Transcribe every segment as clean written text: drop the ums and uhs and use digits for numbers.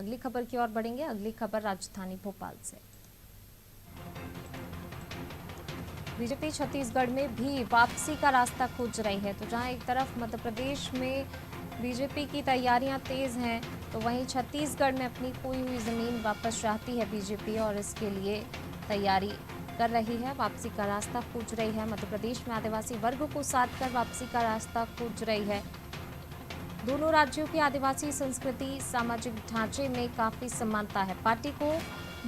अगली खबर की ओर बढ़ेंगे। अगली खबर राजधानी भोपाल से। बीजेपी छत्तीसगढ़ में भी वापसी का रास्ता खोज रही है। तो जहां एक तरफ मध्य प्रदेश में बीजेपी की तैयारियां तेज हैं, तो वहीं छत्तीसगढ़ में अपनी खोई हुई जमीन वापस चाहती है बीजेपी और इसके लिए तैयारी कर रही है, वापसी का रास्ता खोज रही है। मध्य प्रदेश में आदिवासी वर्ग को साध कर वापसी का रास्ता खोज रही है। दोनों राज्यों की आदिवासी संस्कृति, सामाजिक ढांचे में काफी समानता है। पार्टी को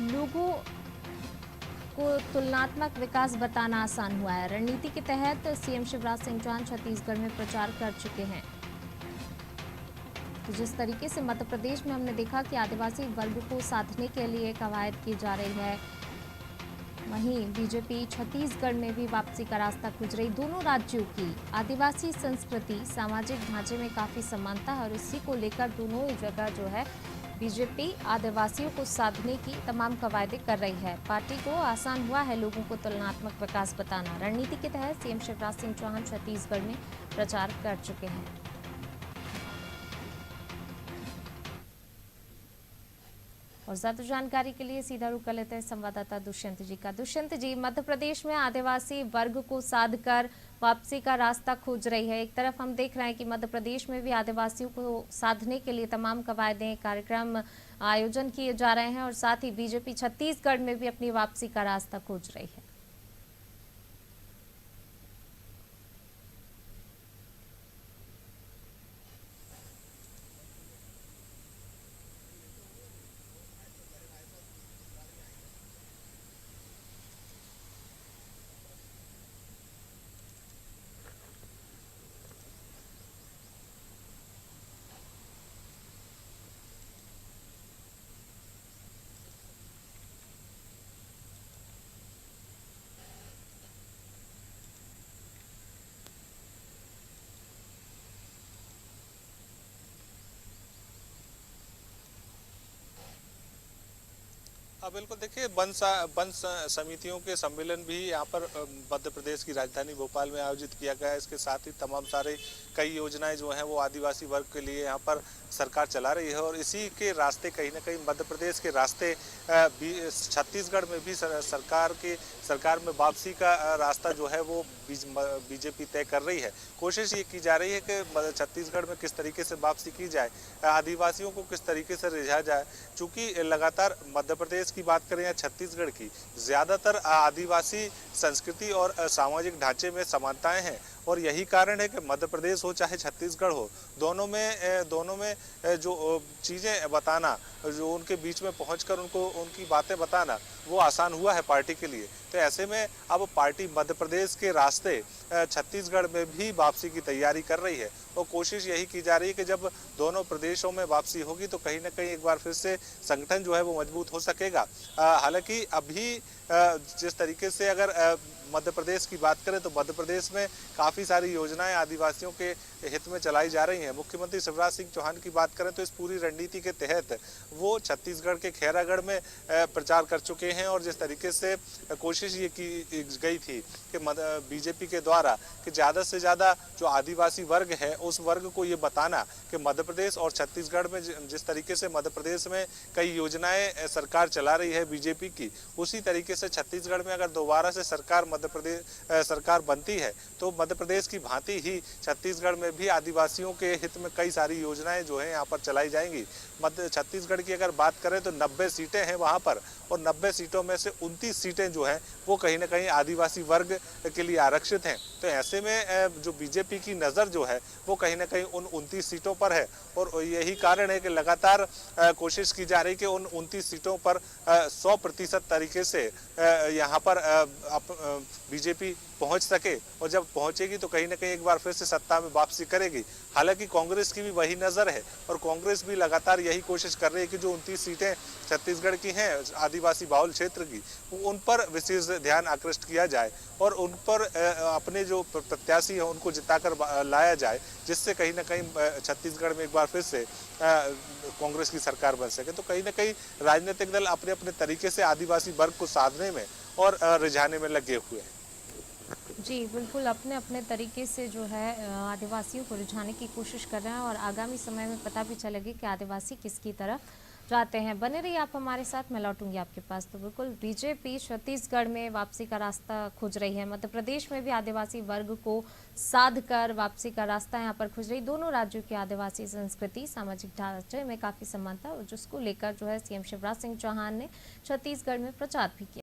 लोगों को तुलनात्मक विकास बताना आसान हुआ है। रणनीति के तहत सीएम शिवराज सिंह चौहान छत्तीसगढ़ में प्रचार कर चुके हैं। तो जिस तरीके से मध्य प्रदेश में हमने देखा कि आदिवासी वर्ग को साधने के लिए कवायद की जा रही है, वहीं बीजेपी छत्तीसगढ़ में भी वापसी का रास्ता खोज रही। दोनों राज्यों की आदिवासी संस्कृति, सामाजिक ढांचे में काफी समानता है और इसी को लेकर दोनों ही जगह जो है बीजेपी आदिवासियों को साधने की तमाम कवायदें कर रही है। पार्टी को आसान हुआ है लोगों को तुलनात्मक विकास बताना। रणनीति के तहत सीएम शिवराज सिंह चौहान छत्तीसगढ़ में प्रचार कर चुके हैं। और ज्यादा जानकारी के लिए सीधा रुख कर लेते हैं संवाददाता दुष्यंत जी का। दुष्यंत जी, मध्य प्रदेश में आदिवासी वर्ग को साध कर वापसी का रास्ता खोज रही है। एक तरफ हम देख रहे हैं कि मध्य प्रदेश में भी आदिवासियों को साधने के लिए तमाम कवायदें, कार्यक्रम आयोजन किए जा रहे हैं और साथ ही बीजेपी छत्तीसगढ़ में भी अपनी वापसी का रास्ता खोज रही है। बिल्कुल देखिए, समितियों के सम्मेलन भी यहाँ पर मध्य प्रदेश की राजधानी भोपाल में आयोजित किया गया है। इसके साथ ही तमाम सारे कई योजनाएं जो हैं वो आदिवासी वर्ग के लिए यहाँ पर सरकार चला रही है और इसी के रास्ते कहीं ना कहीं मध्य प्रदेश के रास्ते छत्तीसगढ़ में भी सरकार में वापसी का रास्ता जो है वो बीजेपी तय कर रही है। कोशिश ये की जा रही है कि छत्तीसगढ़ में किस तरीके से वापसी की जाए, आदिवासियों को किस तरीके से रिझा जाए। चूंकि लगातार मध्य प्रदेश की बात करें या छत्तीसगढ़ की, ज्यादातर आदिवासी संस्कृति और सामाजिक ढांचे में समानताएं हैं और यही कारण है कि मध्य प्रदेश हो चाहे छत्तीसगढ़ हो, दोनों में जो चीजें बताना, जो उनके बीच में पहुंचकर उनको उनकी बातें बताना वो आसान हुआ है पार्टी के लिए। तो ऐसे में अब पार्टी मध्य प्रदेश के रास्ते छत्तीसगढ़ में भी वापसी की तैयारी कर रही है और कोशिश यही की जा रही है कि जब दोनों प्रदेशों में वापसी होगी तो कहीं ना कहीं एक बार फिर से संगठन जो है वो मजबूत हो सकेगा। हालांकि अभी जिस तरीके से अगर मध्य प्रदेश की बात करें तो मध्य प्रदेश में काफ़ी सारी योजनाएं आदिवासियों के हित में चलाई जा रही हैं। मुख्यमंत्री शिवराज सिंह चौहान की बात करें तो इस पूरी रणनीति के तहत वो छत्तीसगढ़ के खैरागढ़ में प्रचार कर चुके हैं और जिस तरीके से कोशिश ये की गई थी कि बीजेपी के द्वारा कि ज़्यादा से ज़्यादा जो आदिवासी वर्ग है उस वर्ग को ये बताना कि मध्य प्रदेश और छत्तीसगढ़ में जिस तरीके से मध्य प्रदेश में कई योजनाएं सरकार चला रही है बीजेपी की, उसी तरीके से छत्तीसगढ़ में अगर दोबारा से सरकार बनती है तो मध्य प्रदेश की भांति ही छत्तीसगढ़ में भी आदिवासियों के हित में कई सारी योजनाएं जो हैं यहाँ पर चलाई जाएंगी। छत्तीसगढ़ की अगर बात करें तो 90 सीटें हैं वहाँ पर और 90 सीटों में से 29 सीटें जो हैं वो कहीं ना कहीं आदिवासी वर्ग के लिए आरक्षित हैं। तो ऐसे में जो बीजेपी की नज़र जो है वो कहीं ना कहीं उन 29 सीटों पर है और यही कारण है कि लगातार कोशिश की जा रही है कि उन 29 सीटों पर 100% तरीके से यहाँ पर बीजेपी पहुंच सके और जब पहुंचेगी तो कहीं ना कहीं एक बार फिर से सत्ता में वापसी करेगी। हालांकि कांग्रेस की भी वही नज़र है और कांग्रेस भी लगातार यही कोशिश कर रही है कि जो 29 सीटें छत्तीसगढ़ की हैं आदिवासी बाहुल क्षेत्र की, उन पर विशेष ध्यान आकृष्ट किया जाए और उन पर अपने जो प्रत्याशी हैं उनको जिताकर लाया जाए, जिससे कहीं ना कहीं छत्तीसगढ़ में एक बार फिर से कांग्रेस की सरकार बन सके। तो कहीं ना कहीं राजनीतिक दल अपने अपने तरीके से आदिवासी वर्ग को साधने में और रिझाने में लगे हुए हैं। जी बिल्कुल, अपने अपने तरीके से जो है आदिवासियों को रिझाने की कोशिश कर रहे हैं और आगामी समय में पता भी चलेगी कि आदिवासी किसकी तरफ जाते हैं। बने रहिए आप हमारे साथ, मैं लौटूंगी आपके पास। तो बिल्कुल बीजेपी छत्तीसगढ़ में वापसी का रास्ता खोज रही है। मध्य प्रदेश में भी आदिवासी वर्ग को साध कर वापसी का रास्ता यहाँ पर खोज रही। दोनों राज्यों की आदिवासी संस्कृति, सामाजिक ढांचे में काफी समानता, और जिसको लेकर जो है सीएम शिवराज सिंह चौहान ने छत्तीसगढ़ में प्रचार भी किया।